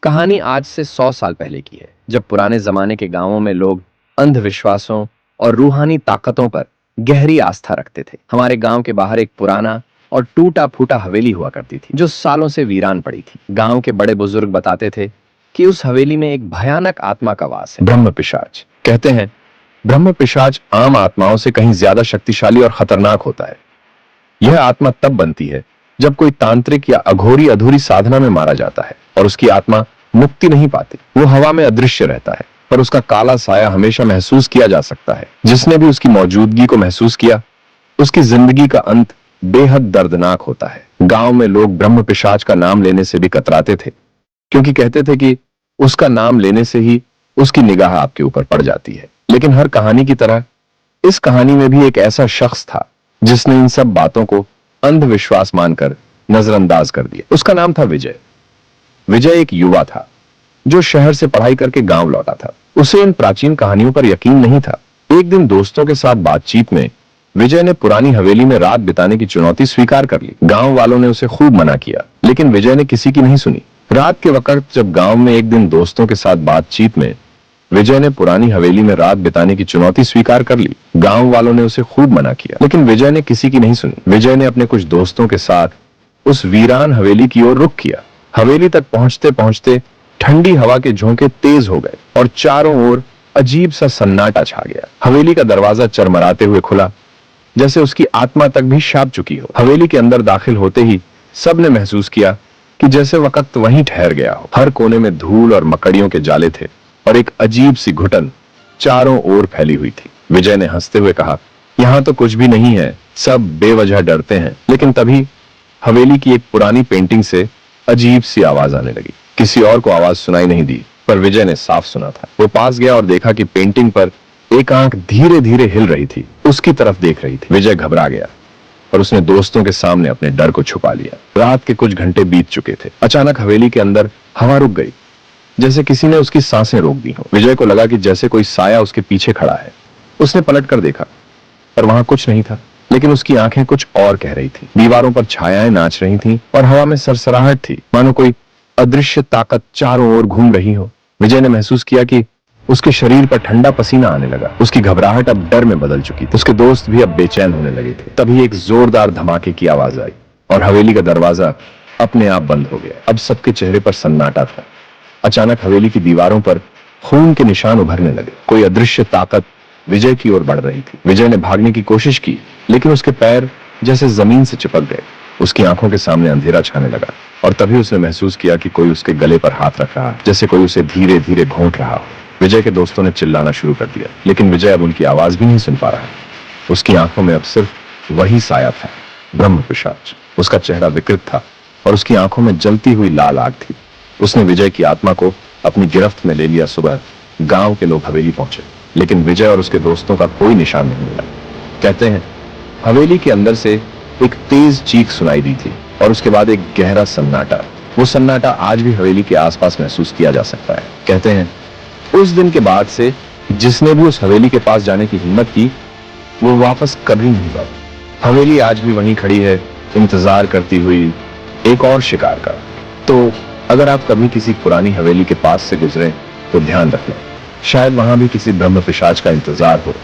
कहानी आज से 100 साल पहले की है, जब पुराने जमाने के गांवों में लोग अंधविश्वासों और रूहानी ताकतों पर गहरी आस्था रखते थे। हमारे गांव के बाहर एक पुराना और टूटा फूटा हवेली हुआ करती थी, जो सालों से वीरान पड़ी थी। गांव के बड़े बुजुर्ग बताते थे कि उस हवेली में एक भयानक आत्मा का वास है, ब्रह्म पिशाच। कहते हैं ब्रह्म पिशाच आम आत्माओं से कहीं ज्यादा शक्तिशाली और खतरनाक होता है। यह आत्मा तब बनती है जब कोई तांत्रिक या अघोरी अधूरी साधना में मारा जाता है और उसकी आत्मा मुक्ति नहीं पाती। वो हवा में अदृश्य रहता है, पर उसका काला साया हमेशा महसूस किया जा सकता है। जिसने भी उसकी मौजूदगी को महसूस किया, उसकी जिंदगी का अंत बेहद दर्दनाक होता है। गांव में लोग ब्रह्म पिशाच का नाम लेने से भी कतराते थे, क्योंकि कहते थे कि उसका नाम लेने से ही उसकी निगाह आपके ऊपर पड़ जाती है। लेकिन हर कहानी की तरह इस कहानी में भी एक ऐसा शख्स था जिसने इन सब बातों को अंधविश्वास मानकर नजरअंदाज कर दिया। उसका नाम था विजय। विजय एक युवा था जो शहर से पढ़ाई करके गांव लौटा था। उसे इन प्राचीन कहानियों पर यकीन नहीं था। एक दिन दोस्तों के साथ बातचीत में विजय ने पुरानी हवेली में रात बिताने की चुनौती स्वीकार कर ली। गांव वालों ने उसे खूब मना किया, लेकिन विजय ने किसी की नहीं सुनी। रात के वक्त जब गांव में एक दिन दोस्तों के साथ बातचीत में विजय ने पुरानी हवेली में रात बिताने की चुनौती स्वीकार कर ली, गांव वालों ने उसे खूब मना किया, लेकिन विजय ने किसी की नहीं सुनी। विजय ने अपने कुछ दोस्तों के साथ उस वीरान हवेली की ओर रुख किया। हवेली तक पहुंचते पहुंचते ठंडी हवा के झोंके तेज हो गए और चारों ओर अजीब सा सन्नाटा छा गया। हवेली का दरवाजा चरमराते हुए खुला, जैसे उसकी आत्मा तक भी शाप चुकी हो। हवेली के अंदर दाखिल होते ही सबने महसूस किया कि जैसे वक्त वहीं ठहर गया हो। हर कोने में धूल और मकड़ियों के जाले थे और एक अजीब सी घुटन चारों ओर फैली हुई थी। विजय ने हंसते हुए कहा, यहां तो कुछ भी नहीं है, सब बेवजह डरते हैं। लेकिन तभी हवेली की एक पुरानी पेंटिंग से अजीब सी आवाज आने लगी। किसी और को आवाज सुनाई नहीं दी, पर विजय ने साफ सुना था। वो पास गया और देखा कि पेंटिंग पर एक आंख धीरे धीरे हिल रही थी, उसकी तरफ देख रही थी। विजय घबरा गया और उसने दोस्तों के सामने अपने डर को छुपा लिया। रात के कुछ घंटे बीत चुके थे। अचानक हवेली के अंदर हवा रुक गई, जैसे किसी ने उसकी सांसें रोक दी हो। विजय को लगा कि जैसे कोई साया उसके पीछे खड़ा है। उसने पलट कर देखा, पर वहां कुछ नहीं था, लेकिन उसकी आंखें कुछ और कह रही थी। दीवारों पर छायाएं नाच रही थीं और हवा में सरसराहट थी, मानो कोई अदृश्य ताकत चारों ओर घूम रही हो। विजय ने महसूस किया कि उसके शरीर पर ठंडा पसीना आने लगा। उसकी घबराहट अब डर में बदल चुकी थी। उसके दोस्त भी अब बेचैन होने लगे थे। तभी एक जोरदार धमाके की आवाज आई और हवेली का दरवाजा अपने आप बंद हो गया। अब सबके चेहरे पर सन्नाटा था। अचानक हवेली की दीवारों पर खून के निशान उभरने लगे। कोई अदृश्य ताकत विजय की ओर बढ़ रही थी। विजय ने भागने की कोशिश की, लेकिन उसके पैर जैसे जमीन से चिपक गए। उसकी आंखों के सामने अंधेरा छाने लगा और तभी उसने महसूस किया कि कोई उसके गले पर हाथ रख रहा है, जैसे कोई उसे धीरे धीरे घोंट रहा हो। विजय के दोस्तों ने चिल्लाना शुरू कर दिया, लेकिन विजय अब उनकी आवाज भी नहीं सुन पा रहा। उसकी आंखों में अब सिर्फ वही साया था, ब्रह्म पिशाच। उसका चेहरा विकृत था और उसकी आंखों में जलती हुई लाल आग थी। उसने विजय की आत्मा को अपनी गिरफ्त में ले लिया। सुबह गांव के लोग हवेली पहुंचे, लेकिन विजय और उसके दोस्तों का कोई निशान नहीं मिला। कहते हैं हवेली के अंदर से एक तेज चीख सुनाई दी थी और उसके बाद एक गहरा सन्नाटा। वो सन्नाटा आज भी हवेली के आसपास महसूस किया जा सकता है। कहते हैं उस दिन के बाद से जिसने भी उस हवेली के पास जाने की हिम्मत की, वो वापस कभी नहीं लौटा। हवेली आज भी वहीं खड़ी है, इंतजार करती हुई एक और शिकार का। तो अगर आप कभी किसी पुरानी हवेली के पास से गुजरे तो ध्यान रखें, शायद वहां भी किसी ब्रह्म पिशाच का इंतजार हो।